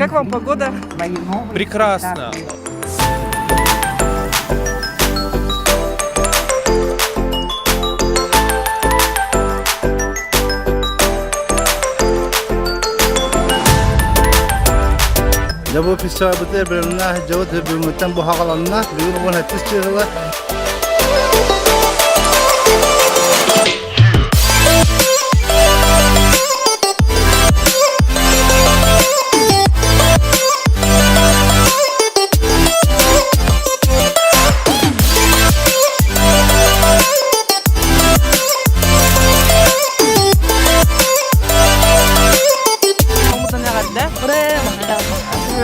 Как вам погода? Прекрасно. Jabu pisa betul berenah jauh lebih mutan buah kalanna biru pun hati sihlah.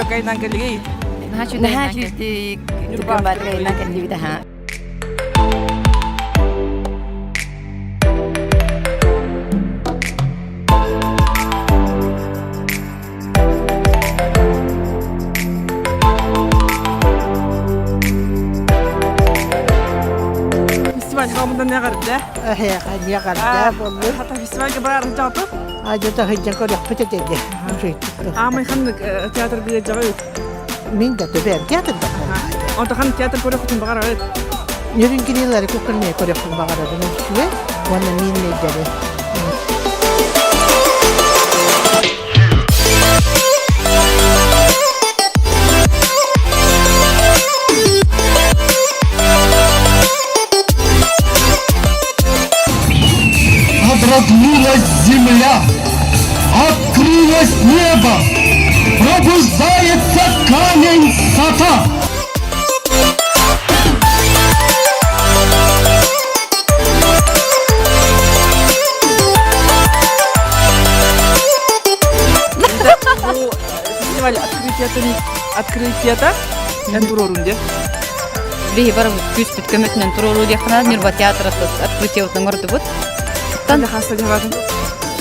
Kainan kali. Nah, cuti gambar kainan kan di dah. Festival kamu dan negar dah. هي قد يقعد والله Hatta festival kebar jatuh. هذا تهجن كل يخبط تدي Ama خلنا teater dia jauh. مين ده تبين تياتر ده Untuk kan teater kau dapat bakar awet. يرين كني لا ركوب كني كل يخبط بعض ده شوي وانا مين نجري Обратнулась земля, открылось небо, пробуждается камень сата. Bu festival открытие yang turun dia. Бихи бар күс бүткөмөтүнөн турулуу жакына Нирба театры открытие утун көрдүбүт. Тан хаса жагатын.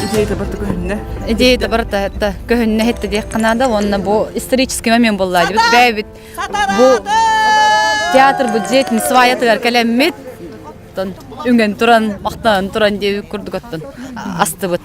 Идея да бартык өнне. Идея барта көһүнне хетте жакына да онна бу исторический момент болду деп бэбит. Бу театр бюджетин сваятыгар келеммит. Тон үңген туран, мактан туран деп көрдүк аттан. Астыбыт.